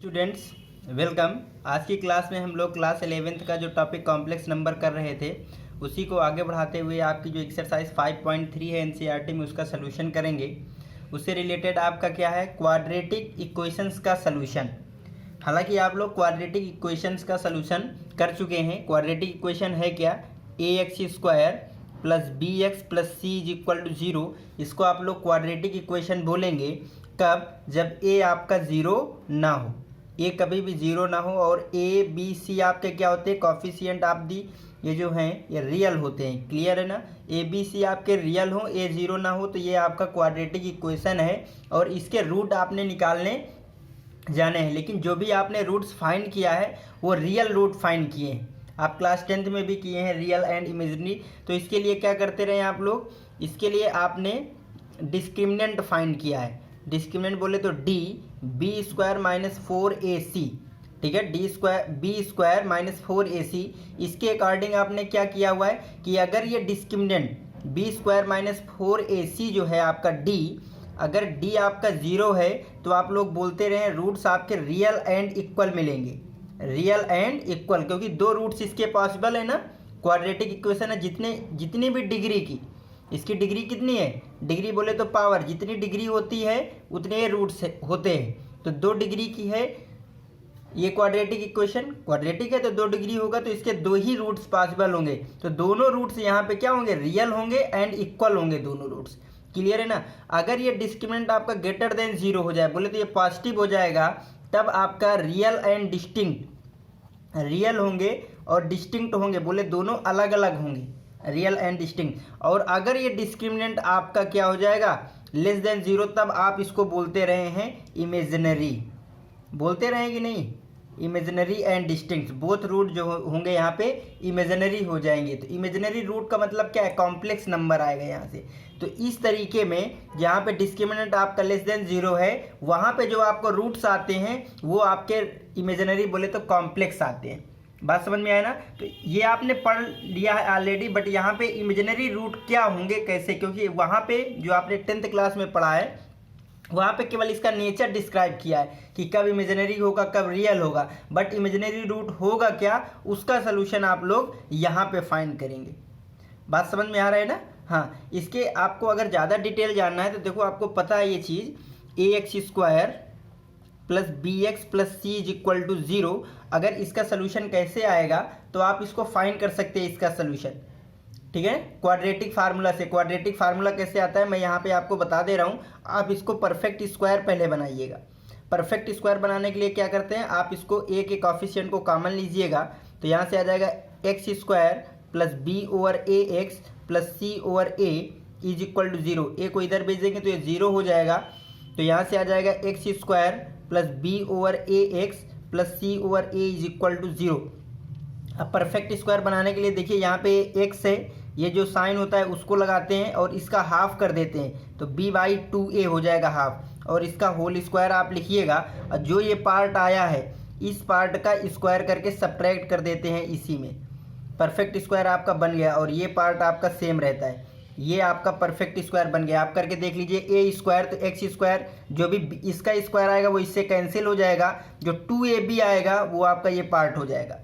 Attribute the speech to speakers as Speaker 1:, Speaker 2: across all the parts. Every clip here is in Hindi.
Speaker 1: Students welcome. आज की क्लास में हम लोग क्लास 11th का जो टॉपिक कॉम्प्लेक्स नंबर कर रहे थे उसी को आगे बढ़ाते हुए आपकी जो एक्सरसाइज 5.3 है एनसीईआरटी में उसका सलूशन करेंगे। उससे रिलेटेड आपका क्या है, क्वाड्रेटिक इक्वेशंस का सलूशन। हालांकि आप लोग क्वाड्रेटिक इक्वेशंस का सलूशन कर चुके हैं। क्वाड्रेटिक इक्वेशन है क्या, ax² plus bx plus C is equal to 0। इसको आप लोग क्वाड्रेटिक इक्वेशन बोलेंगे कब, जब a आपका 0 ना हो, ए कभी भी जीरो ना हो और ए बी सी आपके क्या होते हैं, कॉफिशिएंट ऑफ दी, ये जो हैं ये रियल होते हैं। क्लियर है ना, ए बी सी आपके रियल हो, ए जीरो ना हो, तो ये आपका क्वाड्रेटिक इक्वेशन है और इसके रूट आपने निकालने जाने हैं। लेकिन जो भी आपने रूट्स फाइंड किया है वो रियल रूट फाइंड किए हैं। आप क्लास 10th में भी किए हैं, रियल एंड इमेजिनरी। तो इसके लिए क्या करते रहे आप लोग, इसके लिए आपने डिस्क्रिमिनेंट फाइंड किया है। डिस्क्रिमिनेंट बोले तो D B square minus 4ac, ठीक है, बी स्क्वायर माइनस 4ac। इसके अकॉर्डिंग आपने क्या किया हुआ है कि अगर ये discriminant B square minus 4ac जो है आपका डी, अगर डी आपका 0 है तो आप लोग बोलते रहे रूट्स आपके रियल एंड इक्वल मिलेंगे। रियल एंड इक्वल, क्योंकि दो रूट्स इसके पॉसिबल है ना। क्वाड्रेटिक इक्वेशन है, जितनी भी डिग्री की, इसकी डिग्री कितनी है, डिग्री बोले तो पावर, जितनी डिग्री होती है उतने रूट्स होते हैं। तो 2 डिग्री की है ये क्वाड्रेटिक इक्वेशन, क्वाड्रेटिक है तो 2 डिग्री होगा, तो इसके 2 ही रूट्स पॉसिबल होंगे। तो दोनों रूट्स यहाँ पे क्या होंगे, रियल होंगे एंड इक्वल होंगे दोनों रूट्स। क्लियर है ना। अगर ये डिस्क्रिमिनेंट आपका ग्रेटर देन 0 हो जाए, बोले तो ये पॉजिटिव हो जाएगा, तब आपका रियल एंड डिस्टिंक्ट, रियल होंगे और डिस्टिंक्ट होंगे, बोले दोनों अलग अलग होंगे, रियल एंड डिस्टिंक्ट। और अगर ये डिस्क्रिमिनेंट आपका क्या हो जाएगा, लेस देन 0, तब आप इसको बोलते रहे हैं इमेजिनरी। बोलते रहे कि नहीं, imaginary and distinct, both root जो होंगे यहाँ पे इमेजिनरी हो जाएंगे। तो इमेजिनरी रूट का मतलब क्या है, कॉम्प्लेक्स नंबर आएगा यहाँ से। तो इस तरीके में जहाँ पे डिस्क्रिमिनेंट आपका लेस देन 0 है, वहाँ पे जो आपको रूट्स आते हैं वो आपके इमेजिनरी बोले तो कॉम्प्लेक्स आते हैं। बात समझ में आया ना। तो ये आपने पढ़ लिया है ऑलरेडी, बट यहाँ पे इमेजिनरी रूट क्या होंगे कैसे, क्योंकि वहाँ पे जो आपने 10th क्लास में पढ़ा है वहाँ पे केवल इसका नेचर डिस्क्राइब किया है कि कब इमेजिनरी होगा कब रियल होगा, बट इमेजिनरी रूट होगा क्या उसका सोल्यूशन आप लोग यहाँ पे फाइंड करेंगे। बात समझ में आ रहा है ना। हाँ, इसके आपको अगर ज़्यादा डिटेल जानना है तो देखो, आपको पता है ये चीज़, ax² plus bx plus C is equal to 0। अगर इसका सोल्यूशन कैसे आएगा तो आप इसको फाइंड कर सकते हैं, इसका सोल्यूशन, ठीक है, क्वाड्रेटिक फार्मूला से। क्वाड्रेटिक फार्मूला कैसे आता है मैं यहाँ पे आपको बता दे रहा हूँ। आप इसको परफेक्ट स्क्वायर पहले बनाइएगा। परफेक्ट स्क्वायर बनाने के लिए क्या करते हैं, आप इसको a के कॉफिशिएंट को कॉमन लीजिएगा, तो यहाँ से आ जाएगा x² plus b over ax plus c over a is equal to 0। a को इधर भेज देंगे तो ये 0 हो जाएगा। तो यहाँ से आ जाएगा x² plus B over A X plus C over A is equal to 0। अब परफेक्ट स्क्वायर बनाने के लिए देखिए, यहाँ पे x है, ये जो साइन होता है उसको लगाते हैं और इसका हाफ कर देते हैं, तो b/2a हो जाएगा हाफ, और इसका होल स्क्वायर आप लिखिएगा। और जो ये पार्ट आया है इस पार्ट का स्क्वायर करके सब्ट्रैक्ट कर देते हैं इसी में। परफेक्ट स्क्वायर आपका बन गया और ये पार्ट आपका सेम रहता है, ये आपका परफेक्ट स्क्वायर बन गया। आप करके देख लीजिए, a² तो x², जो भी इसका स्क्वायर आएगा वो इससे कैंसिल हो जाएगा, जो 2ab आएगा वो आपका ये पार्ट हो जाएगा।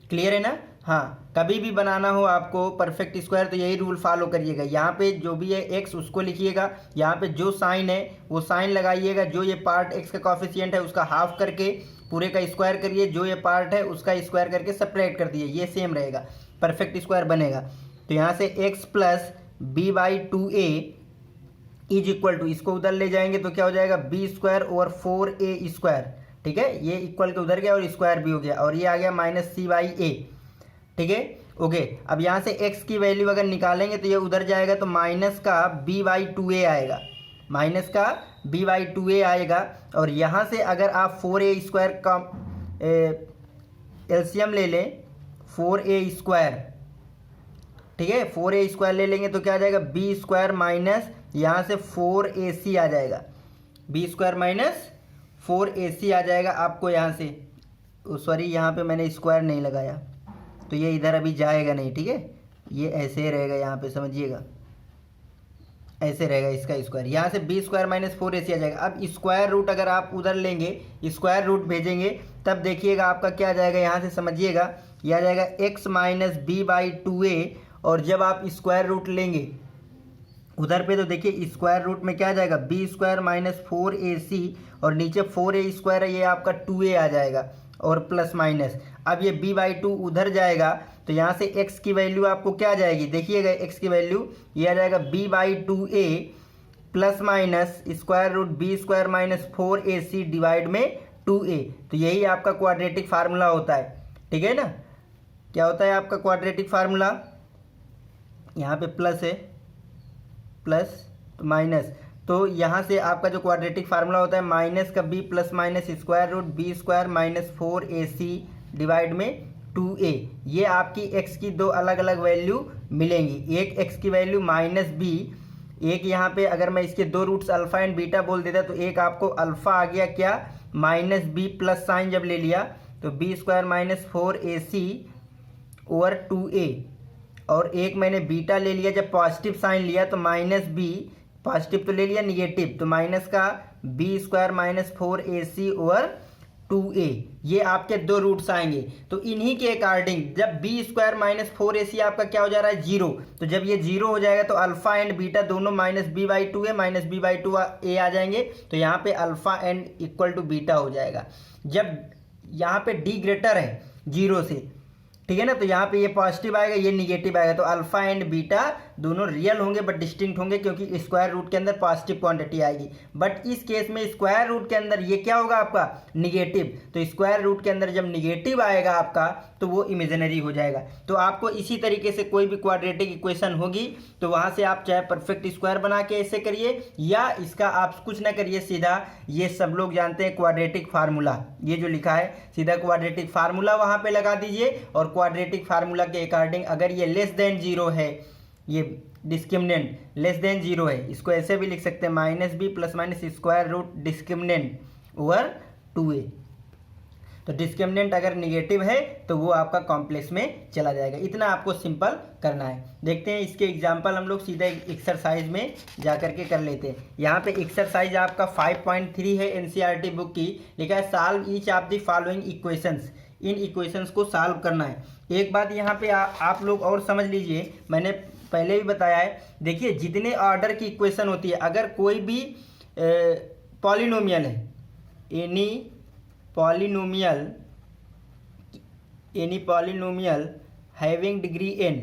Speaker 1: क्लियर है ना। हाँ, कभी भी बनाना हो आपको परफेक्ट स्क्वायर तो यही रूल फॉलो करिएगा। यहाँ पे जो भी है x उसको लिखिएगा, यहाँ पे जो साइन है वो साइन लगाइएगा, जो ये पार्ट x का कॉफिशिएंट है उसका हाफ करके पूरे का स्क्वायर करिए, जो ये पार्ट है उसका स्क्वायर करके सब्ट्रैक्ट कर दिए, ये सेम रहेगा, परफेक्ट स्क्वायर बनेगा। तो यहाँ से x plus b/2a is equal to, इसको उधर ले जाएंगे तो क्या हो जाएगा, b² ओवर 4a², ठीक है, ये इक्वल के उधर गया और स्क्वायर भी हो गया, और ये आ गया माइनस c/a, ठीक है, ओके। अब यहाँ से x की वैल्यू अगर निकालेंगे तो ये उधर जाएगा तो माइनस का b/2a आएगा, माइनस का b/2a आएगा। और यहाँ से अगर आप 4a² का एलसीएम ले लें, 4a², ठीक है, 4a² ले लेंगे तो क्या आ जाएगा, b² माइनस यहाँ से 4ac आ जाएगा, b² माइनस 4ac आ जाएगा आपको यहाँ से। सॉरी, यहाँ पे मैंने स्क्वायर नहीं लगाया तो ये इधर अभी जाएगा नहीं, ठीक है, ये ऐसे ही रहेगा, यहाँ पे समझिएगा, ऐसे रहेगा इसका स्क्वायर, यहाँ से बी स्क्वायर माइनस 4ac आ जाएगा। अब स्क्वायर रूट अगर आप उधर लेंगे, स्क्वायर रूट भेजेंगे, तब देखिएगा आपका क्या आ जाएगा, यहाँ से समझिएगा, यह आ जाएगा x minus B by 2a। और जब आप स्क्वायर रूट लेंगे उधर पे तो देखिए स्क्वायर रूट में क्या आ जाएगा, बी स्क्वायर माइनस 4ac, और नीचे 4a स्क्वायर है, ये आपका 2a आ जाएगा और प्लस माइनस। अब ये b बाई 2 उधर जाएगा तो यहाँ से x की वैल्यू आपको क्या आ जाएगी, देखिएगा x की वैल्यू ये आ जाएगा b by 2a plus minus square root B square minus 4ac divide में 2a। तो यही आपका क्वाड्रेटिक फार्मूला होता है, ठीक है ना। क्या होता है आपका क्वाड्रेटिक फार्मूला, यहाँ पे प्लस है, प्लस तो माइनस, तो यहाँ से आपका जो क्वाड्रेटिक फार्मूला होता है माइनस का b plus minus square root B square minus 4ac divide में 2a। ये आपकी x की दो अलग अलग वैल्यू मिलेंगी, एक x की वैल्यू माइनस b, एक यहाँ पे अगर मैं इसके दो रूट्स अल्फा एंड बीटा बोल देता तो एक आपको अल्फा आ गया क्या, माइनस b प्लस साइन जब ले लिया तो b square minus 4ac over 2a, और एक मैंने बीटा ले लिया जब पॉजिटिव साइन लिया तो माइनस b, पॉजिटिव तो ले लिया निगेटिव, तो माइनस का B square minus 4ac over 2a। ये आपके दो रूट्स आएंगे। तो इन्हीं के अकॉर्डिंग जब बी स्क्वायर माइनस 4ac आपका क्या हो जा रहा है, जीरो, तो जब ये जीरो हो जाएगा तो अल्फा एंड बीटा दोनों minus B by 2a minus B by 2a आ जाएंगे। तो यहाँ पे alpha and equal to beta हो जाएगा। जब यहाँ पे डी ग्रेटर है जीरो से, ठीक है ना, तो यहाँ पे ये पॉजिटिव आएगा, ये निगेटिव आएगा, तो अल्फा एंड बीटा दोनों रियल होंगे बट डिस्टिंक्ट होंगे क्योंकि स्क्वायर रूट के अंदर पॉजिटिव क्वांटिटी आएगी। बट इस केस में स्क्वायर रूट के अंदर ये क्या होगा आपका, निगेटिव, तो स्क्वायर रूट के अंदर जब निगेटिव आएगा आपका तो वो इमेजिनरी हो जाएगा। तो आपको इसी तरीके से कोई भी क्वाड्रेटिक इक्वेशन होगी तो वहाँ से आप चाहे परफेक्ट स्क्वायर बना के ऐसे करिए या इसका आप कुछ ना करिए, सीधा ये सब लोग जानते हैं क्वाड्रेटिक फार्मूला, ये जो लिखा है सीधा क्वाड्रेटिक फार्मूला वहाँ पे लगा दीजिए। और क्वाड्रेटिक फार्मूला के अकॉर्डिंग अगर ये लेस देन जीरो है, ये डिस्क्रिमिनेंट लेस देन जीरो है, इसको ऐसे भी लिख सकते हैं minus B plus minus square root discriminant over 2a। तो डिस्क्रिमिनेंट अगर निगेटिव है तो वो आपका कॉम्प्लेक्स में चला जाएगा। इतना आपको सिंपल करना है। देखते हैं इसके एग्जांपल हम लोग सीधा एक्सरसाइज में जा करके कर लेते हैं। यहाँ पे एक्सरसाइज आपका 5.3 है एनसीईआरटी बुक की, लिखा है solve each of the following equations. In equations को सॉल्व करना है। एक बात यहाँ पे आप लोग और समझ लीजिए, मैंने पहले भी बताया है, देखिए जितने ऑर्डर की इक्वेशन होती है, अगर कोई भी पॉलिनोमियल है, any polynomial having degree n,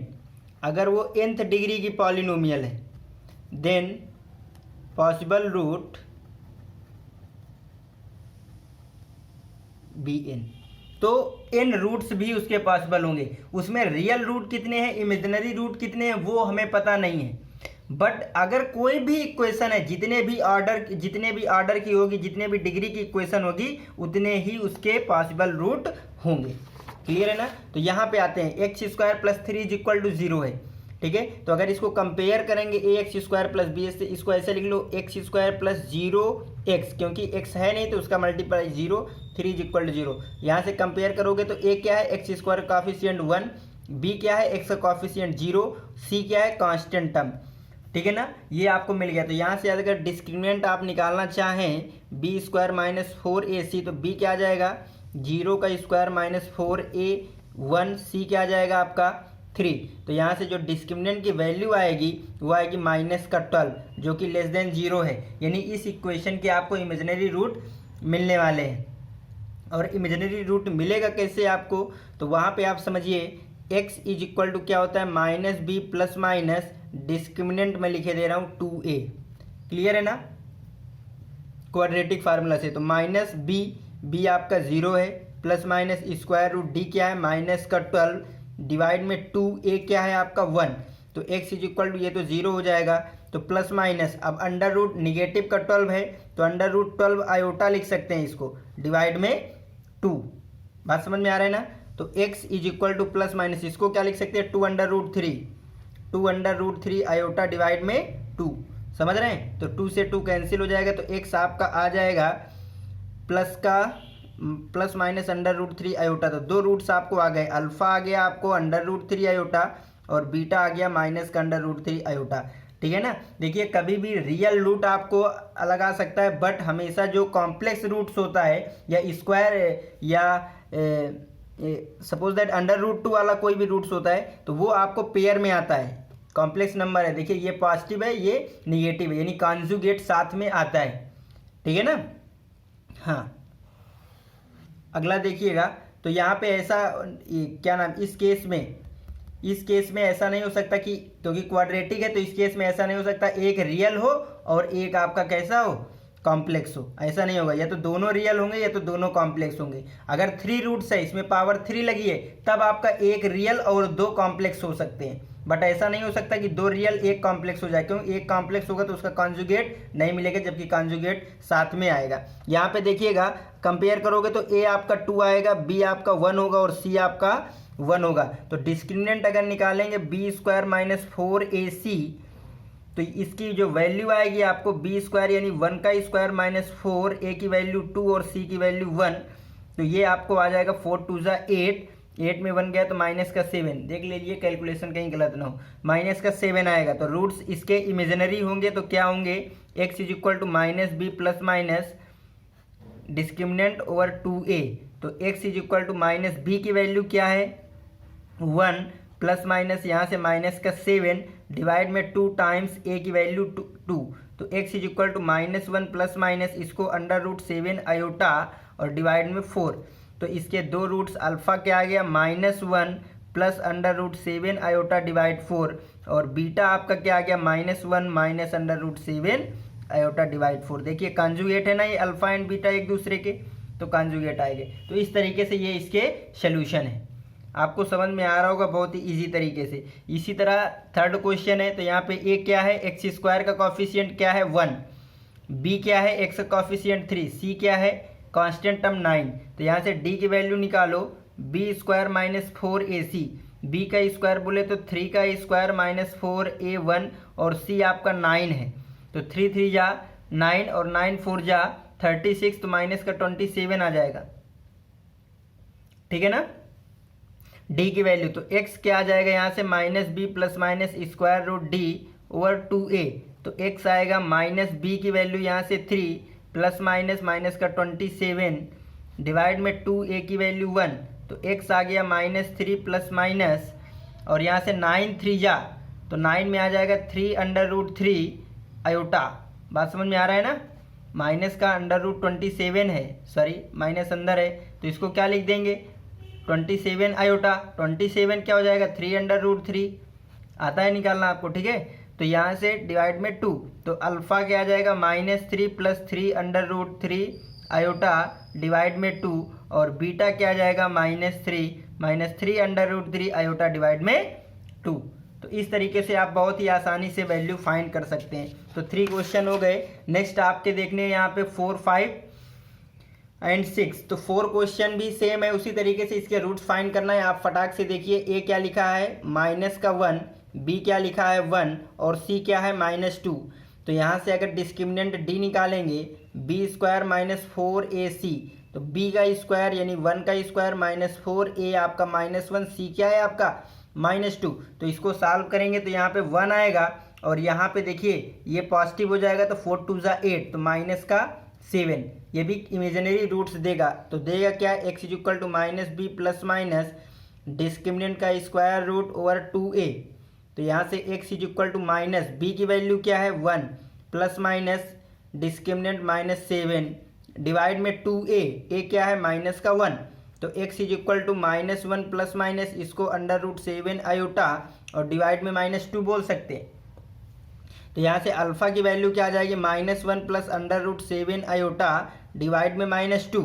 Speaker 1: अगर वो nth डिग्री की पॉलिनोमियल है, देन पॉसिबल रूट bn, तो n रूट्स भी उसके पॉसिबल होंगे। उसमें रियल रूट कितने हैं, इमेजिनरी रूट कितने हैं, वो हमें पता नहीं है। बट अगर कोई भी इक्वेशन है, जितने भी ऑर्डर की होगी, जितने भी डिग्री की इक्वेशन होगी, उतने ही उसके पॉसिबल रूट होंगे। क्लियर है ना। तो यहाँ पे आते हैं, X square plus 3 is equal to 0 है, ठीक है। तो अगर इसको कंपेयर करेंगे A x square plus B से, इसको ऐसे लिख लो एक्स स्क्वायर प्लस 0x, क्योंकि x है नहीं तो उसका मल्टीप्लाई 0, 3 इज इक्वल टू 0। यहाँ से कंपेयर करोगे तो a क्या है, एक्स स्क्वायर कॉफिशिएंट 1, b क्या है, x का कॉफिशिएंट 0, c क्या है, कांस्टेंट टर्म, ठीक है ना। ये आपको मिल गया। तो यहाँ से अगर डिस्क्रिमिनेंट आप निकालना चाहें बी स्क्वायर माइनस 4ac, तो b क्या आ जाएगा, 0 का स्क्वायर माइनस 4a 1, c क्या आ जाएगा आपका 3। तो यहाँ से जो डिस्क्रिमिनेंट की वैल्यू आएगी वो आएगी माइनस का 12, जो कि लेस देन 0 है। यानी इस इक्वेशन के आपको इमेजिनरी रूट मिलने वाले हैं। और इमेजिनरी रूट मिलेगा कैसे आपको, तो वहाँ पे आप समझिए x इज इक्वल टू क्या होता है, minus B plus minus discriminant में लिखे दे रहा हूँ 2a। क्लियर है ना, क्वाड्रेटिक फार्मूला से। तो माइनस बी आपका 0 है, plus minus square root D क्या है, माइनस का 12 डिवाइड में 2a क्या है आपका 1। तो x इज इक्वल टू, ये तो 0 हो जाएगा, तो प्लस माइनस, अब अंडर रूट निगेटिव का 12 है तो अंडर रूट 12 आयोटा लिख सकते हैं इसको, डिवाइड में 2। बात समझ में आ रहा है ना। तो x is equal two plus minus, इसको क्या लिख सकते हैं, 2 अंडर रूट 3 आयोटा डिवाइड में 2। समझ रहे हैं। तो 2 से 2 कैंसिल हो जाएगा, तो x आपका आ जाएगा plus minus under root 3 iota. तो दो रूट्स आपको आ गए, अल्फा आ गया आपको अंडर रूट 3 आयोटा और बीटा आ गया माइनस का अंडर रूट 3 आयोटा। ठीक है ना। देखिए कभी भी रियल रूट आपको अलग आ सकता है, बट हमेशा जो कॉम्प्लेक्स रूट्स होता है या स्क्वायर या सपोज दैट अंडर रूट 2 वाला कोई भी रूट्स होता है तो वो आपको पेयर में आता है। कॉम्प्लेक्स नंबर है, देखिए ये पॉजिटिव है ये निगेटिव है, यानी कॉन्जुगेट साथ में आता है, ठीक है ना। हाँ, अगला देखिएगा, तो यहाँ पे ऐसा क्या नाम, इस केस में ऐसा नहीं हो सकता कि, क्योंकि क्वाड्रेटिक है तो इस केस में ऐसा नहीं हो सकता एक रियल हो और एक आपका कैसा हो, कॉम्प्लेक्स हो, ऐसा नहीं होगा। या तो दोनों रियल होंगे या तो दोनों कॉम्प्लेक्स होंगे। अगर 3 रूट्स है, इसमें पावर 3 लगी है, तब आपका एक रियल और 2 कॉम्प्लेक्स हो सकते हैं, बट ऐसा नहीं हो सकता कि 2 रियल 1 कॉम्प्लेक्स हो जाए, क्यों, एक कॉम्प्लेक्स होगा तो उसका कॉन्जुगेट नहीं मिलेगा, जबकि कॉन्जुगेट साथ में आएगा। यहाँ पे देखिएगा कंपेयर करोगे तो ए आपका 2 आएगा, बी आपका 1 होगा और सी आपका 1 होगा। तो डिस्क्रिमिनेंट अगर निकालेंगे बी स्क्वायर माइनस 4ac, तो इसकी जो वैल्यू आएगी आपको बी स्क्वायर यानी 1 का स्क्वायर माइनस 4, ए की वैल्यू 2 और सी की वैल्यू 1, तो ये आपको आ जाएगा 4 2 जा 8, 8 में 1 गया तो माइनस का 7, देख लीजिए कैलकुलेशन कहीं गलत ना हो, माइनस का 7 आएगा। तो रूट्स इसके इमेजिनरी होंगे तो क्या होंगे, x is equal to minus B plus minus discriminant over 2a, तो x is equal to minus B की वैल्यू क्या है 1 प्लस माइनस यहाँ से माइनस का 7 डिवाइड में 2 टाइम्स a की वैल्यू 2, तो x is equal to minus 1 plus minus इसको अंडर रूट 7 आयोटा और डिवाइड में 4, तो इसके 2 रूट्स अल्फा क्या आ गया -1 plus under root 7 iota divide 4, और बीटा आपका क्या आ गया -1 minus under root 7 iota divide 4। देखिए कॉन्जुगेट है ना ये अल्फा एंड बीटा एक दूसरे के, तो कॉन्जुगेट आएंगे। तो इस तरीके से ये इसके सोल्यूशन है, आपको समझ में आ रहा होगा बहुत ही इजी तरीके से। इसी तरह थर्ड क्वेश्चन है, तो यहाँ पे ए क्या है, एक्स स्क्वायर का कॉफिशिएंट क्या है 1, बी क्या है एक्स का कॉफिशिएंट 3, सी क्या है कांस्टेंट टर्म 9, तो यहाँ से डी की वैल्यू निकालो, B square minus 4ac, B का स्क्वायर बोले तो 3 का स्क्वायर माइनस 4a1 और सी आपका 9 है, तो 3 3 जा 9 और 9 4 जा 36, तो माइनस का 27 आ जाएगा, ठीक है ना। डी की वैल्यू तो x क्या आ जाएगा यहाँ से minus B plus minus square root D over 2a, तो x आएगा माइनस बी की वैल्यू यहाँ से 3 प्लस माइनस माइनस का 27 डिवाइड में 2a की वैल्यू 1, तो x आ गया -3 प्लस माइनस और यहाँ से 9 3 जा, तो 9 में आ जाएगा 3 अंडर रूट 3 आयोटा, बात समझ में आ रहा है ना। माइनस का अंडर रूट 27 है, सॉरी माइनस अंदर है, तो इसको क्या लिख देंगे 27 आयोटा, 27 क्या हो जाएगा 3 अंडर रूट 3, आता है निकालना आपको, ठीक है। तो यहाँ से डिवाइड में 2, तो अल्फा क्या आ जाएगा -3 plus 3 under root 3 iota divide में 2, और बीटा क्या आ जाएगा -3 अंडर रूट 3 आयोटा डिवाइड में 2। तो इस तरीके से आप बहुत ही आसानी से वैल्यू फाइंड कर सकते हैं। तो 3 क्वेश्चन हो गए। नेक्स्ट आपके देखने यहाँ पे 4 5 एंड 6, तो 4 क्वेश्चन भी सेम है, उसी तरीके से इसके रूट्स फाइंड करना है। आप फटाक से देखिए, ए क्या लिखा है माइनस का 1, बी क्या लिखा है 1 और सी क्या है -2, तो यहाँ से अगर डिस्क्रिमिनेंट डी निकालेंगे बी स्क्वायर माइनस 4ac, तो b का स्क्वायर यानी 1 का स्क्वायर माइनस 4a आपका -1, सी क्या है आपका -2, तो इसको सॉल्व करेंगे तो यहाँ पे 1 आएगा और यहाँ पे देखिए ये पॉजिटिव हो जाएगा तो 4 2 जा 8, तो माइनस का 7, ये भी इमेजिनरी रूट्स देगा, तो देगा क्या x is equal to minus B plus minus discriminant का स्क्वायर रूट ओवर 2a, तो यहाँ से x is equal to minus B की वैल्यू क्या है 1 प्लस माइनस डिस्क्रिमिनेंट -7 डिवाइड में 2a, a क्या है माइनस का 1, तो x is equal to -1 plus minus इसको अंडर रूट 7 आयोटा और डिवाइड में -2 बोल सकते हैं। तो यहाँ से अल्फा की वैल्यू क्या आ जाएगी -1 plus under root 7 iota divide में -2,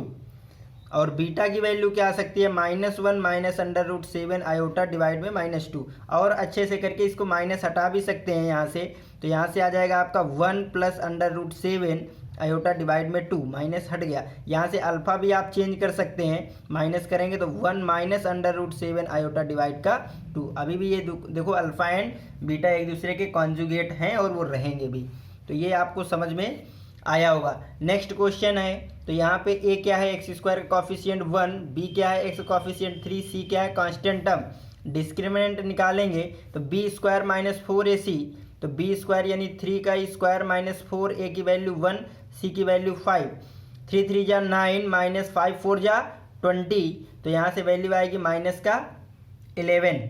Speaker 1: और बीटा की वैल्यू क्या आ सकती है -1 minus under root 7 iota divide में -2, और अच्छे से करके इसको माइनस हटा भी सकते हैं यहाँ से, तो यहाँ से आ जाएगा आपका 1 plus under root 7 iota divide में 2, माइनस हट गया। यहाँ से अल्फा भी आप चेंज कर सकते हैं, माइनस करेंगे तो 1 minus under root 7 iota divide का 2। अभी भी ये देखो अल्फा एंड बीटा एक दूसरे के कॉन्जुगेट हैं और वो रहेंगे भी, तो ये आपको समझ में आया होगा। नेक्स्ट क्वेश्चन है, तो यहाँ पे ए क्या है एक्स स्क्वायर का कॉफिशिएंट 1, बी क्या है एक्स कॉफिशिएंट 3, सी क्या है कांस्टेंट टर्म। डिस्क्रिमिनेंट निकालेंगे तो बी स्क्वायर माइनस 4ac तो बी स्क्वायर यानी 3 का स्क्वायर माइनस 4, ए की वैल्यू 1, सी की वैल्यू 5, 3 3 जा 9 माइनस 5 4 जा 20, तो यहाँ से वैल्यू आएगी माइनस का 11।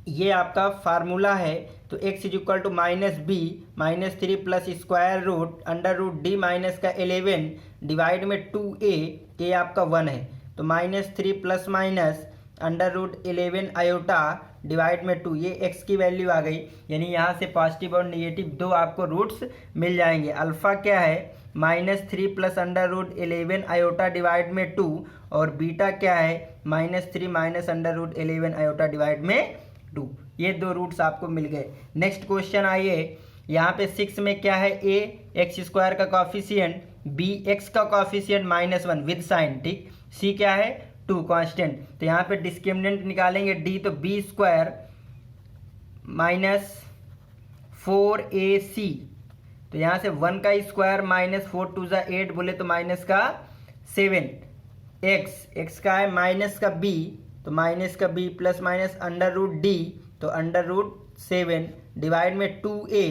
Speaker 1: ये आपका फार्मूला है। तो x is equal to minus B minus 3 plus square root under root D minus का 11 डिवाइड में 2a, ए आपका 1 है, तो minus 3 plus minus under root 11 iota divide में 2, ये x की वैल्यू आ गई। यानी यहाँ से पॉजिटिव और निगेटिव दो आपको रूट्स मिल जाएंगे। अल्फ़ा क्या है, minus 3 plus under root 11 iota divide में 2, और बीटा क्या है, minus 3 minus under root 11 iota divide में 2। ये दो रूट्स आपको मिल गए। नेक्स्ट क्वेश्चन आइए, यहाँ पे 6 में क्या है, a एक्स स्क्वायर का कॉफिशिएंट, b x का कॉफिशिएंट -1 विद साइन, ठीक, c क्या है 2 कांस्टेंट। तो यहाँ पे डिस्क्रिमिनेंट निकालेंगे d, तो b स्क्वायर माइनस 4ac, तो यहाँ से 1 का स्क्वायर माइनस 4 2 जा 8 बोले तो माइनस का 7, x का है माइनस का b, तो माइनस का b plus minus under root d, तो अंडर रूट 7 डिवाइड में 2a,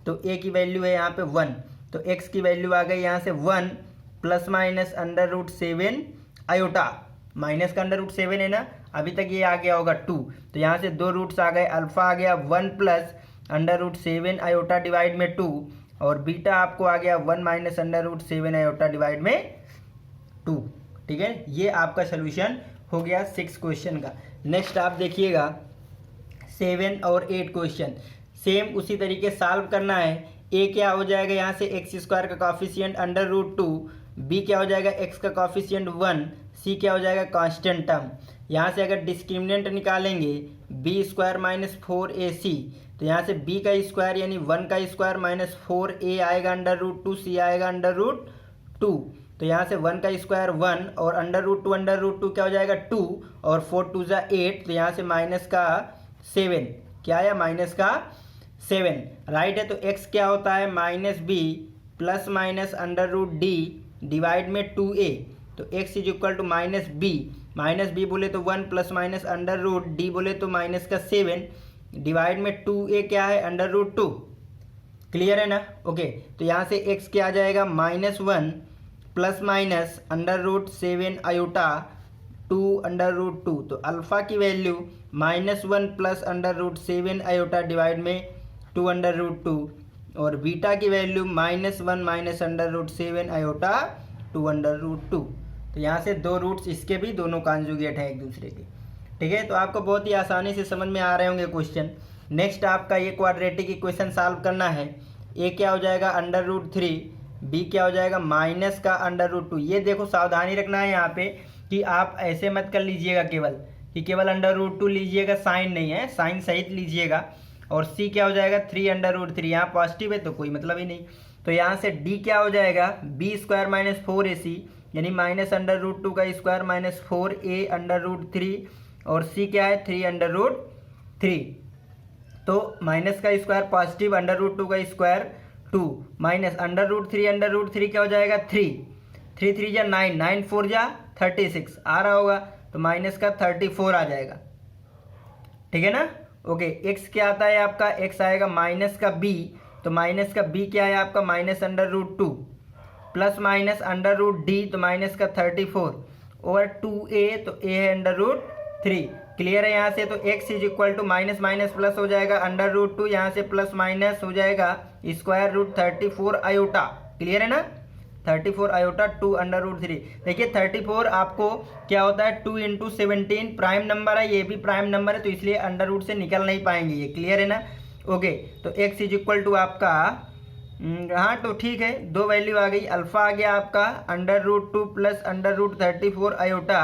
Speaker 1: तो a की वैल्यू है यहाँ पे 1, तो x की वैल्यू आ गई यहाँ से 1 plus minus under root 7 iota, minus का अंडर रूट 7 है ना, अभी तक ये आ गया होगा 2, तो यहाँ से दो रूट्स आ गए, अल्फा आ गया 1 plus under root 7 iota divide में 2, और बीटा आपको आ गया 1 minus under root 7 iota divide में 2। ठीक है, ये आपका सोल्यूशन हो गया 6 क्वेश्चन का। नेक्स्ट आप देखिएगा 7 और 8 क्वेश्चन, सेम उसी तरीके सॉल्व करना है। ए क्या हो जाएगा यहाँ से एक्स स्क्वायर का कॉफिशिएंट अंडर रूट 2, बी क्या हो जाएगा एक्स का कॉफिशिएंट 1, सी क्या हो जाएगा कांस्टेंट टर्म। यहाँ से अगर डिस्क्रिमिनेंट निकालेंगे बी स्क्वायर माइनस 4ac, तो यहाँ से b का स्क्वायर यानी 1 का स्क्वायर माइनस 4a आएगा अंडर रूट 2, c आएगा अंडर रूट 2, तो यहाँ से 1 का स्क्वायर 1 और अंडर रूट 2 क्या हो जाएगा 2, और 4 2 जा 8, तो यहाँ से माइनस का 7, क्या आया माइनस का 7, राइट है। तो x क्या होता है minus B plus minus under root d divide में 2a, तो x is equal to minus b बोले तो 1 plus minus under root d बोले तो माइनस का 7 डिवाइड में 2a क्या है अंडर रूट 2, क्लियर है ना। ओके, तो यहाँ से x क्या आ जाएगा -1 plus minus under root 7 iota 2 under root 2, तो अल्फा की value -1 plus under root 7 iota divide में 2 अंडर रूट 2, और बीटा की value -1 minus under root 7 iota 2 under root 2। तो यहाँ से दो रूट्स इसके भी दोनों कॉन्जुगेट हैं एक दूसरे के। ठीक है, तो आपको बहुत ही आसानी से समझ में आ रहे होंगे क्वेश्चन। नेक्स्ट आपका ये क्वाड्रेटिक इक्वेशन सॉल्व करना है। ए क्या हो जाएगा अंडर रूट 3, बी क्या हो जाएगा माइनस का अंडर रूट 2। ये देखो सावधानी रखना है यहाँ पे कि आप ऐसे मत कर लीजिएगा केवल अंडर रूट 2 लीजिएगा, साइन नहीं है, साइन सहित लीजिएगा। और सी क्या हो जाएगा 3 अंडर रूट 3, यहाँ पॉजिटिव है तो कोई मतलब ही नहीं। तो यहाँ से डी क्या हो जाएगा बी स्क्वायर माइनस 4ac यानी माइनस अंडर रूट 2 का square minus 4a under root 3, और सी क्या है 3 अंडर रूट 3, तो माइनस का स्क्वायर पॉजिटिव अंडर रूट 2 का स्क्वायर 2 माइनस अंडर रूट 3 क्या हो जाएगा 3 3 जा 9 9 4 जा 36 आ रहा होगा, तो माइनस का 34 आ जाएगा। ठीक है ना। ओके, x क्या आता है आपका, x आएगा माइनस का b, तो माइनस का b क्या है आपका minus under root 2 plus minus under root d, तो माइनस का 34 ओवर 2a, तो a है अंडर रूट 3, क्लियर है यहाँ से। तो x is equal to minus minus plus हो जाएगा अंडर रूट 2, यहाँ से प्लस माइनस हो जाएगा स्क्वायर रूट 34 आयोटा, क्लियर है ना, 34 आयोटा 2 अंडर रूट 3। देखिए 34 आपको क्या होता है 2 इंटू 17 प्राइम नंबर है, ये भी प्राइम नंबर है, तो इसलिए अंडर रूट से निकल नहीं पाएंगे ये, क्लियर है ना। ओके, तो x इज इक्वल टू आपका हाँ तो ठीक है, दो वैल्यू आ गई, अल्फा आ गया आपका under root 2 plus under root 34 iota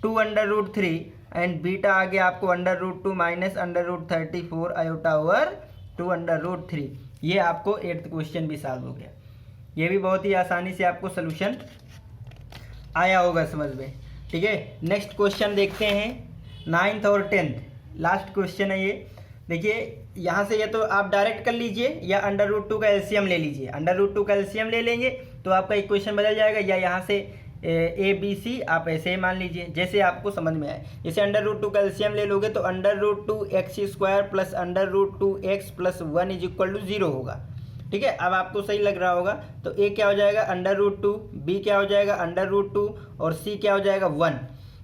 Speaker 1: 2 under root 3, and beta आ गया आपको under root 2 minus under root 34 iota over 2 under root 3। ये आपको 8th क्वेश्चन भी सॉल्व हो गया। ये भी बहुत ही आसानी से आपको सोल्यूशन आया होगा समझ में। ठीक है, नेक्स्ट क्वेश्चन देखते हैं 9th और 10th, लास्ट क्वेश्चन है ये। देखिए यहाँ से ये तो आप डायरेक्ट कर लीजिए या अंडर रूट 2 का एलसीएम ले लीजिए। अंडर रूट 2 का एलसीएम ले लेंगे तो आपका इक्वेशन बदल जाएगा, या यहाँ से ABC आप ऐसे ही मान लीजिए जैसे आपको समझ में आए। जैसे √2 का एलसीएम ले लोगे तो √2x² plus √2x+1 is equal to 0 होगा। ठीक है, अब आपको सही लग रहा होगा। तो A क्या हो जाएगा √2, B क्या हो जाएगा √2 और C क्या हो जाएगा 1।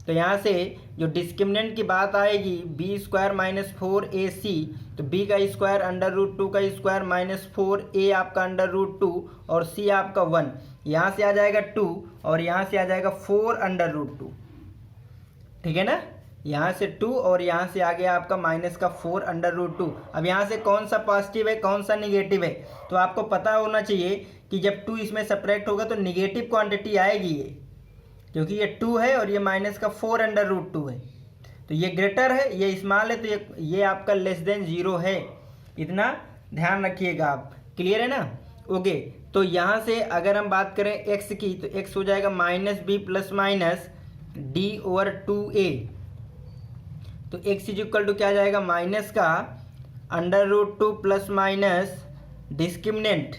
Speaker 1: तो यहाँ से जो डिस्क्रिमिनेंट की बात आएगी b² - 4ac, तो b का स्क्वायर √2 का स्क्वायर -4a आपका √2 और c आपका 1, यहाँ से आ जाएगा 2 और यहाँ से आ जाएगा 4 √2। ठीक है ना, यहाँ से 2 और यहाँ से आ गया आपका -4 √2। अब यहाँ से कौन सा पॉजिटिव है कौन सा निगेटिव है, तो आपको पता होना चाहिए कि जब 2 इसमें सब्ट्रैक्ट होगा तो निगेटिव क्वांटिटी आएगी ये, क्योंकि ये 2 है और ये -4 √2 है। तो ये ग्रेटर है ये स्मॉल है, तो ये आपका <0 है। इतना ध्यान रखिएगा आप। क्लियर है ना? ओके, तो यहाँ से अगर हम बात करें x की तो x हो जाएगा -b ± d/2a। तो x इज इक्वल टू क्या आ जाएगा माइनस का √2 प्लस माइनस डिस्क्रिमिनेंट,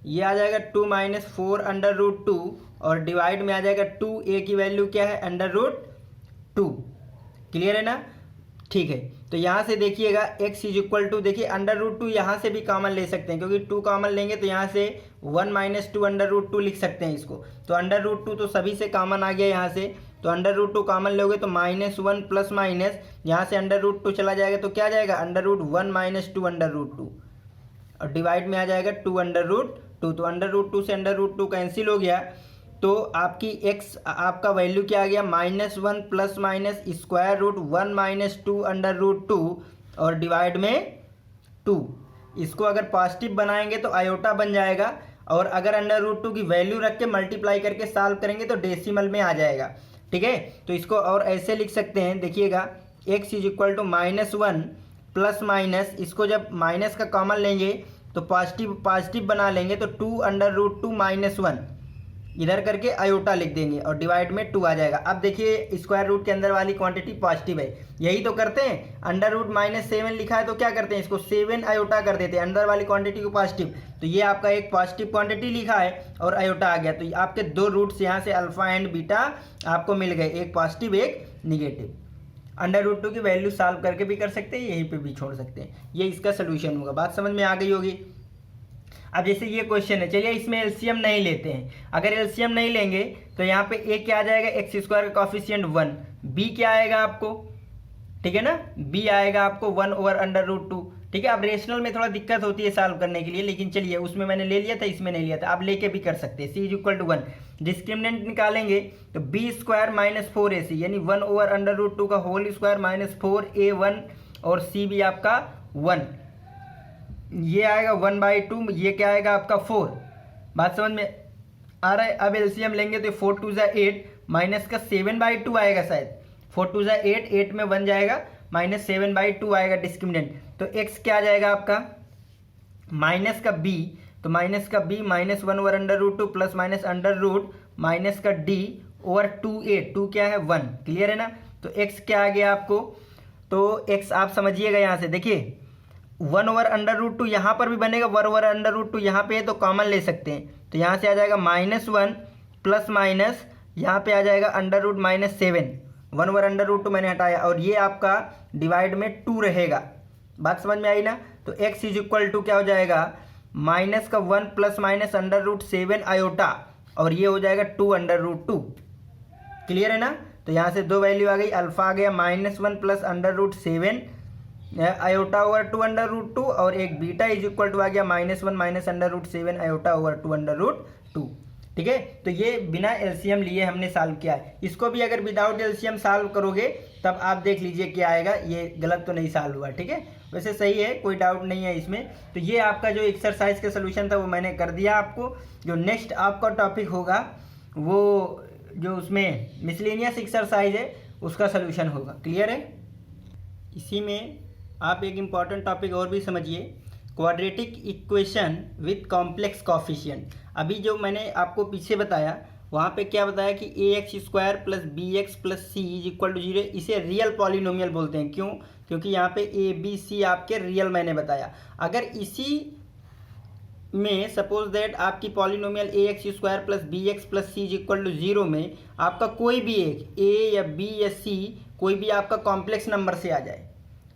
Speaker 1: ये आ जाएगा 2 - 4 √2 और डिवाइड में आ जाएगा 2a की वैल्यू क्या है √2। क्लियर है ना? ठीक है, तो यहाँ से देखिएगा x इज इक्वल टू, देखिए √2 यहाँ से भी कॉमन ले सकते हैं क्योंकि 2 कॉमन लेंगे तो यहाँ से 1 - 2 √2 लिख सकते हैं इसको। तो √2 तो सभी से कॉमन आ गया यहाँ से, तो √2 कॉमन लोगे तो -1 प्लस माइनस यहाँ से √2 चला जाएगा तो क्या जाएगा √1 - 2 √2 और डिवाइड में आ जाएगा 2 √2। तो √2 से √2 कैंसिल हो गया, तो आपकी x आपका वैल्यू क्या आ गया -1 प्लस माइनस √1 - 2 √2 और डिवाइड में 2। इसको अगर पॉजिटिव बनाएंगे तो आयोटा बन जाएगा और अगर √2 की वैल्यू रख के मल्टीप्लाई करके सॉल्व करेंगे तो डेसिमल में आ जाएगा। ठीक है, तो इसको और ऐसे लिख सकते हैं, देखिएगा x is equal to -1 plus minus, इसको जब माइनस का कॉमन लेंगे तो पॉजिटिव बना लेंगे तो 2 √2 -1 इधर करके आयोटा लिख देंगे और डिवाइड में 2 आ जाएगा। अब देखिए स्क्वायर रूट के अंदर वाली क्वांटिटी पॉजिटिव है, यही तो करते हैं। √-7 लिखा है तो क्या करते हैं इसको 7 आयोटा कर देते हैं, अंदर वाली क्वांटिटी को पॉजिटिव। तो ये आपका एक पॉजिटिव क्वांटिटी लिखा है और आयोटा आ गया, तो आपके 2 रूट्स यहाँ से अल्फा एंड बीटा आपको मिल गए, एक पॉजिटिव एक निगेटिव। √2 की वैल्यू सॉल्व करके भी कर सकते हैं, यहीं पे भी छोड़ सकते हैं। ये इसका सोल्यूशन होगा। बात समझ में आ गई होगी। अब जैसे ये क्वेश्चन है, चलिए इसमें एलसीएम नहीं लेते हैं। अगर एलसीएम नहीं लेंगे तो यहाँ पे a क्या आ जाएगा x² का कॉफिशिएंट 1, b क्या आएगा आपको, ठीक है ना, b आएगा आपको 1/√2। ठीक है, अब रेशनल में थोड़ा दिक्कत होती है सॉल्व करने के लिए, लेकिन चलिए उसमें मैंने ले लिया था इसमें नहीं लिया था, आप लेके भी कर सकते हैं। c is equal to 1, discriminant निकालेंगे तो b² - 4ac यानी 1/√2 का होल स्क्वायर -4a1 और c भी आपका 1, ये आएगा 1/2, ये क्या आएगा आपका 4। बात समझ में आ रहा है? अब एलसीएम लेंगे तो 4 2 8 माइनस का 7/2 आएगा शायद, 4 2 8, 8 में 1 जाएगा -7/2 आएगा डिस्क्रिमिनेंट। तो x क्या आ जाएगा आपका माइनस का b, तो माइनस का b -1/√2 plus minus under root minus का d/2a, 2 क्या है 1। क्लियर है ना? तो x क्या आ गया आपको, तो x आप समझिएगा यहाँ से देखिए 1/√2 यहाँ पर भी बनेगा, 1/√2 यहाँ पे है तो कॉमन ले सकते हैं, तो यहाँ से आ जाएगा -1 प्लस माइनस यहाँ पे आ जाएगा √-7, 1/√2 मैंने हटाया और ये आपका डिवाइड में 2 रहेगा। बात समझ में आई ना? तो x इज इक्वल टू क्या हो जाएगा -1 प्लस माइनस √7 आयोटा और ये हो जाएगा 2/√2। क्लियर है ना? तो यहाँ से 2 वैल्यू आ गई, अल्फा आ गया -1 प्लस √7 आयोटा ओवर 2/√2 और एक बीटा इज इक्वल टू आ गया -1 माइनस √7 आयोटा ओवर 2/√2। ठीक है, तो ये बिना एलसीएम लिए हमने सॉल्व किया है। इसको भी अगर विदाउट एलसीएम सॉल्व करोगे तब आप देख लीजिए क्या आएगा, ये गलत तो नहीं सॉल्व हुआ। ठीक है, वैसे सही है, कोई डाउट नहीं है इसमें। तो ये आपका जो एक्सरसाइज का सोल्यूशन था वो मैंने कर दिया आपको। जो नेक्स्ट आपका टॉपिक होगा वो जो उसमें मिसलेनियस एक्सरसाइज है उसका सोल्यूशन होगा। क्लियर है? इसी में आप एक इम्पॉर्टेंट टॉपिक और भी समझिए, quadratic equation with complex coefficient. अभी जो मैंने आपको पीछे बताया वहाँ पे क्या बताया कि ax² plus bx plus c is equal to 0, इसे रियल पॉलिनोमियल बोलते हैं। क्यों? क्योंकि यहाँ पे a b c आपके रियल मैंने बताया। अगर इसी में सपोज दैट आपकी polynomial a x square plus B x plus C is equal to 0 में आपका कोई भी एक ए या बी या सी कोई भी आपका कॉम्प्लेक्स नंबर से आ जाए,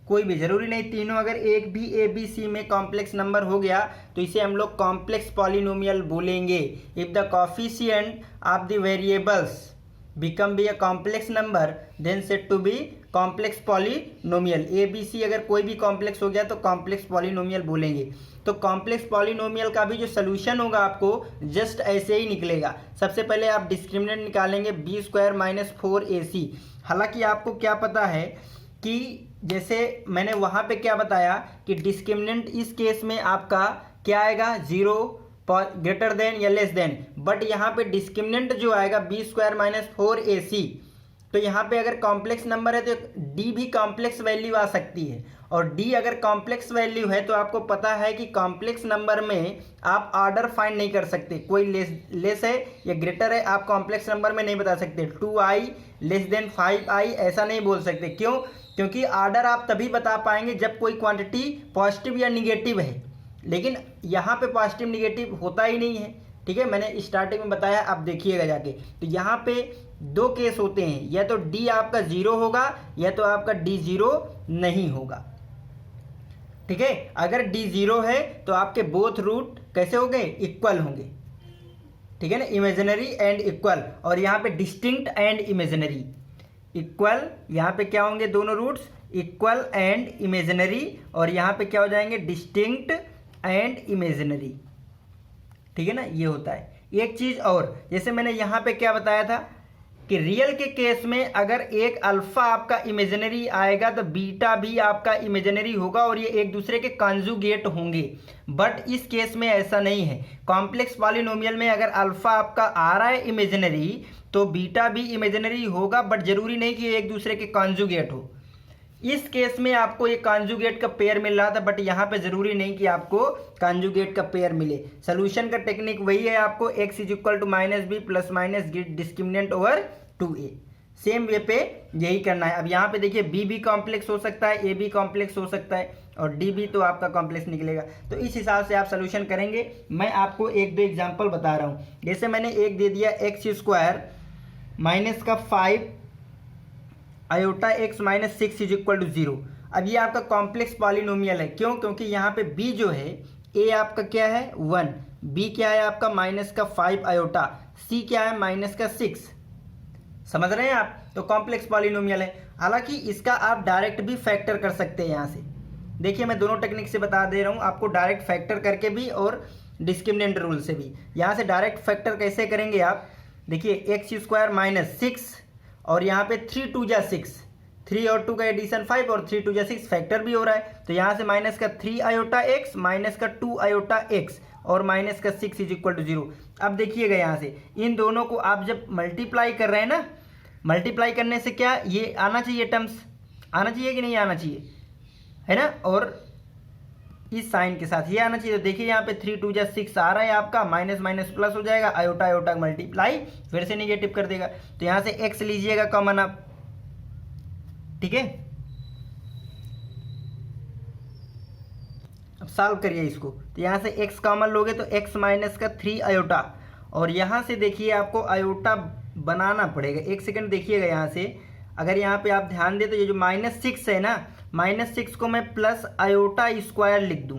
Speaker 1: कोई भी, जरूरी नहीं तीनों, अगर एक भी ए बी सी में कॉम्प्लेक्स नंबर हो गया तो इसे हम लोग कॉम्प्लेक्स पॉलिनोमियल बोलेंगे। If the coefficient of the variables become be a complex number then said to be complex polynomial. A b c अगर कोई भी कॉम्प्लेक्स हो गया तो कॉम्प्लेक्स पॉलिनोमियल बोलेंगे। तो कॉम्प्लेक्स पॉलिनोमियल का भी जो सोल्यूशन होगा आपको जस्ट ऐसे ही निकलेगा। सबसे पहले आप डिस्क्रिमिनेंट निकालेंगे बी स्क्वायर माइनस 4ac। हालांकि आपको क्या पता है कि जैसे मैंने वहाँ पे क्या बताया कि डिस्क्रिमिनेंट इस केस में आपका क्या आएगा, 0 ग्रेटर देन या लेस देन, बट यहाँ पे डिस्क्रिमिनेंट जो आएगा बी स्क्वायर माइनस 4ac, तो यहाँ पे अगर कॉम्प्लेक्स नंबर है तो डी भी कॉम्प्लेक्स वैल्यू आ सकती है, और डी अगर कॉम्प्लेक्स वैल्यू है तो आपको पता है कि कॉम्प्लेक्स नंबर में आप ऑर्डर फाइंड नहीं कर सकते, कोई लेस है या ग्रेटर है आप कॉम्प्लेक्स नंबर में नहीं बता सकते। 2i लेस देन 5i ऐसा नहीं बोल सकते, क्यों? क्योंकि ऑर्डर आप तभी बता पाएंगे जब कोई क्वांटिटी पॉजिटिव या निगेटिव है, लेकिन यहाँ पे पॉजिटिव निगेटिव होता ही नहीं है। ठीक है, मैंने स्टार्टिंग में बताया, आप देखिएगा जाके। तो यहाँ पे दो केस होते हैं, या तो डी आपका 0 होगा या तो आपका डी 0 नहीं होगा। ठीक है, अगर डी 0 है तो आपके बोथ रूट कैसे होंगे, इक्वल होंगे। ठीक है ना, इमेजिनरी एंड इक्वल, और यहाँ पे डिस्टिंक्ट एंड इमेजिनरी। इक्वल, यहाँ पे क्या होंगे दोनों रूट्स, इक्वल एंड इमेजिनरी, और यहाँ पे क्या हो जाएंगे, डिस्टिंक्ट एंड इमेजिनरी। ठीक है ना, ये होता है। एक चीज और, जैसे मैंने यहाँ पे क्या बताया था कि रियल के केस में अगर एक अल्फा आपका इमेजिनरी आएगा तो बीटा भी आपका इमेजिनरी होगा, और ये एक दूसरे के कॉन्जुगेट होंगे। बट इस केस में ऐसा नहीं है। कॉम्प्लेक्स पॉलिनोमियल में अगर अल्फा आपका आ रहा है इमेजिनरी तो बीटा भी इमेजिनरी होगा, बट जरूरी नहीं कि एक दूसरे के कॉन्जुगेट हो। इस केस में आपको ये कॉन्जुगेट का पेयर मिल रहा था, बट यहाँ पे जरूरी नहीं कि आपको कॉन्जुगेट का पेयर मिले। सोल्यूशन का टेक्निक वही है, आपको x is equal to minus B plus minus discriminant over 2a, same way पे यही करना है। अब यहाँ पे देखिए b भी कॉम्प्लेक्स हो सकता है, a भी कॉम्प्लेक्स हो सकता है, और d भी तो आपका कॉम्प्लेक्स निकलेगा। तो इस हिसाब से आप सोल्यूशन करेंगे। मैं आपको एक दो एग्जाम्पल बता रहा हूँ। जैसे मैंने एक दे दिया एक्स स्क्वायर माइनस का 5 iota x minus 6 is equal to 0। अब ये आपका कॉम्प्लेक्स पॉलिनोमियल है, क्यों? क्योंकि यहाँ पे b जो है, a आपका क्या है 1, b क्या है आपका माइनस का 5 आयोटा, c क्या है माइनस का 6। समझ रहे हैं आप? तो कॉम्प्लेक्स पॉलिनोमियल है। हालांकि इसका आप डायरेक्ट भी फैक्टर कर सकते हैं। यहाँ से देखिए, मैं दोनों टेक्निक से बता दे रहा हूँ आपको, डायरेक्ट फैक्टर करके भी और डिस्क्रिमिनेंट रूल से भी। यहाँ से डायरेक्ट फैक्टर कैसे करेंगे आप, देखिए एक्स स्क्वायर माइनस 6, और यहाँ पे 3 2 जा 6, 3 और 2 का एडिशन 5, और 3 2 जा 6 फैक्टर भी हो रहा है। तो यहाँ से माइनस का 3 आयोटा एक्स माइनस का 2 आयोटा एक्स और माइनस का 6 इज इक्वल टू 0। अब देखिएगा यहाँ से इन दोनों को आप जब मल्टीप्लाई कर रहे हैं ना, मल्टीप्लाई करने से क्या ये आना चाहिए, टर्म्स आना चाहिए कि नहीं आना चाहिए, है ना, और इस साइन के साथ ये आना चाहिए। तो देखिए यहाँ पे 3 2 जा 6 आ रहा है आपका, माइनस माइनस प्लस हो जाएगा, आयोटा आयोटा मल्टीप्लाई फिर से नेगेटिव कर देगा। तो यहाँ से x लीजिएगा कॉमन आप, ठीक है। अब सॉल्व करिए इसको, तो यहाँ से x कॉमन लोगे तो x माइनस का 3 आयोटा, और यहाँ से देखिए आपको आयोटा बनाना पड़ेगा। एक सेकंड देखिएगा यहाँ से, अगर यहाँ पे आप ध्यान दें तो ये जो माइनस 6 है ना, माइनस 6 को मैं प्लस आयोटा स्क्वायर लिख दूं।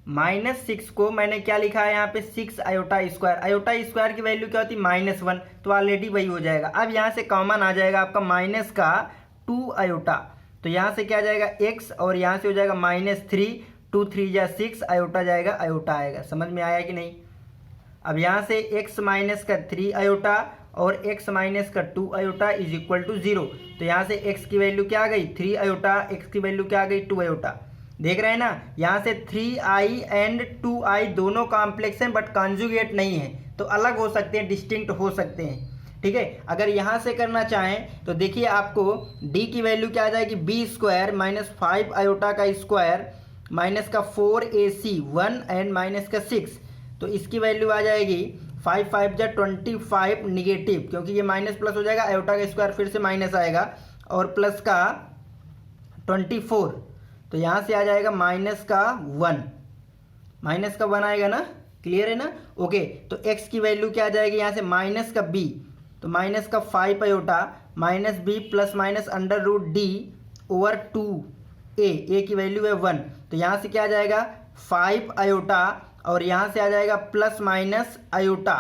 Speaker 1: माइनस 6 को मैंने क्या लिखा है यहाँ पे, 6 आयोटा स्क्वायर। आयोटा स्क्वायर की वैल्यू क्या होती है, -1, तो ऑलरेडी वही हो जाएगा। अब यहाँ से कॉमन आ जाएगा आपका माइनस का 2 आयोटा, तो यहाँ से क्या जाएगा x, और यहाँ से हो जाएगा -3, 2 3 जा 6, आयोटा जाएगा, आयोटा आएगा। समझ में आया कि नहीं? अब यहाँ से x माइनस का 3 आयोटा और x माइनस का 2 आयोटा इज इक्वल टू 0। तो यहाँ से x की वैल्यू क्या आ गई, 3 आयोटा, x की वैल्यू क्या आ गई, 2 आयोटा। देख रहे हैं ना, यहाँ से 3i एंड 2i दोनों कॉम्प्लेक्स हैं बट कॉन्जुगेट नहीं है, तो अलग हो सकते हैं, डिस्टिंक्ट हो सकते हैं। ठीक है, अगर यहाँ से करना चाहें तो देखिए आपको d की वैल्यू क्या आ जाएगी, b स्क्वायर माइनस 5 आयोटा का स्क्वायर माइनस का 4ac 1 एंड माइनस का 6, तो इसकी वैल्यू आ जाएगी 5 5 जा 25 निगेटिव, क्योंकि ये माइनस प्लस हो जाएगा, आयोटा का स्क्वायर फिर से माइनस आएगा, और प्लस का 24, तो यहाँ से आ जाएगा माइनस का 1, माइनस का 1 आएगा ना, क्लियर है ना। ओके, तो x की वैल्यू क्या आ जाएगी यहाँ से, माइनस का b, तो माइनस का 5 iota minus b plus minus under root d over 2a, a की वैल्यू है 1, तो यहाँ से क्या आ जाएगा 5 आयोटा और यहाँ से आ जाएगा प्लस माइनस आयोटा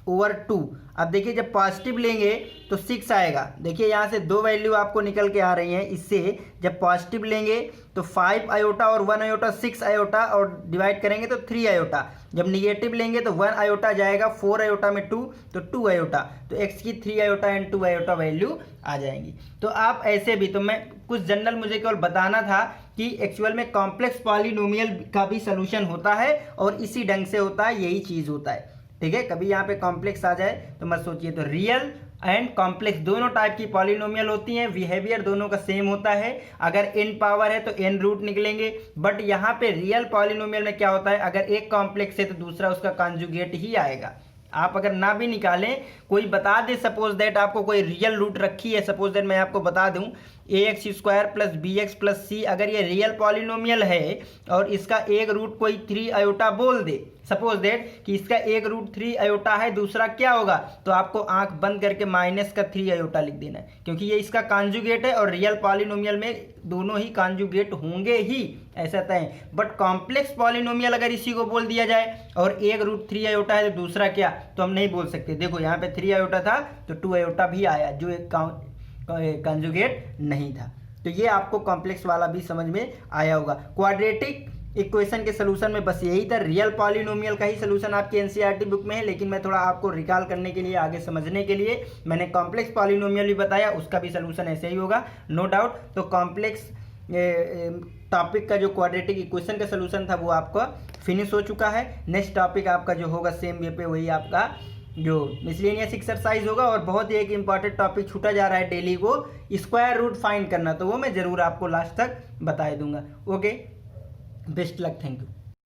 Speaker 1: ओवर 2। अब देखिए जब पॉजिटिव लेंगे तो 6 आएगा, देखिए यहाँ से दो वैल्यू आपको निकल के आ रही हैं इससे, जब पॉजिटिव लेंगे तो 5 आयोटा और 1 आयोटा 6 आयोटा और डिवाइड करेंगे तो 3 आयोटा, जब निगेटिव लेंगे तो 1 आयोटा जाएगा, 4 आयोटा में 2 तो 2 आयोटा, तो x की 3 आयोटा एंड 2 आयोटा वैल्यू आ जाएंगी। तो आप ऐसे भी, तो मैं कुछ जनरल मुझे केवल बताना था कि एक्चुअल में कॉम्प्लेक्स पॉलिनोमियल का भी सोल्यूशन होता है और इसी ढंग से होता है, यही चीज़ होता है, ठीक है। कभी यहाँ पे कॉम्प्लेक्स आ जाए तो मत सोचिए। तो रियल एंड कॉम्प्लेक्स दोनों टाइप की पॉलिनोमियल होती हैं, बिहेवियर दोनों का सेम होता है। अगर n पावर है तो n रूट निकलेंगे, बट यहाँ पे रियल पॉलिनोमियल में क्या होता है, अगर एक कॉम्प्लेक्स है तो दूसरा उसका कॉन्जुगेट ही आएगा। आप अगर ना भी निकालें, कोई बता दे सपोज दैट आपको कोई रियल रूट रखी है, सपोज दैट मैं आपको बता दूं ax square plus B x plus C, अगर ये रियल पॉलिनोमियल है और इसका एक रूट कोई 3 आयोटा बोल दे, सपोज दैट कि इसका एक रूट 3 आयोटा है, दूसरा क्या होगा, तो आपको आंख बंद करके माइनस का 3 आयोटा लिख देना है, क्योंकि ये इसका कॉन्जुगेट है और रियल पॉलिनोमियल में दोनों ही कॉन्जुगेट होंगे ही, ऐसा तय। बट कॉम्प्लेक्स पॉलिनोमियल अगर इसी को बोल दिया जाए और एक रूट 3 आयोटा है तो दूसरा क्या, तो हम नहीं बोल सकते। देखो यहाँ पे 3 आयोटा था तो 2 आयोटा भी आया, जो एक कंजुगेट नहीं था। तो ये आपको कॉम्प्लेक्स वाला भी समझ में आया होगा। क्वाड्रेटिक इक्वेशन के सलूशन में बस यही था, रियल पॉलिनोमियल का ही सलूशन आपकी एनसीईआरटी बुक में है, लेकिन मैं थोड़ा आपको रिकॉल करने के लिए, आगे समझने के लिए मैंने कॉम्प्लेक्स पॉलिनोमियल भी बताया, उसका भी सलूशन ऐसे ही होगा, नो डाउट। तो कॉम्प्लेक्स टॉपिक का जो क्वाड्रेटिक इक्वेशन का सलूशन था वो आपका फिनिश हो चुका है। नेक्स्ट टॉपिक आपका जो होगा सेम वे पे, वही आपका जो मिसलेनियस एक्सरसाइज होगा। और बहुत ही एक इंपॉर्टेंट टॉपिक छूटा जा रहा है डेली को, स्क्वायर रूट फाइंड करना, तो वो मैं जरूर आपको लास्ट तक बता दूंगा। Okay, best luck, thank you.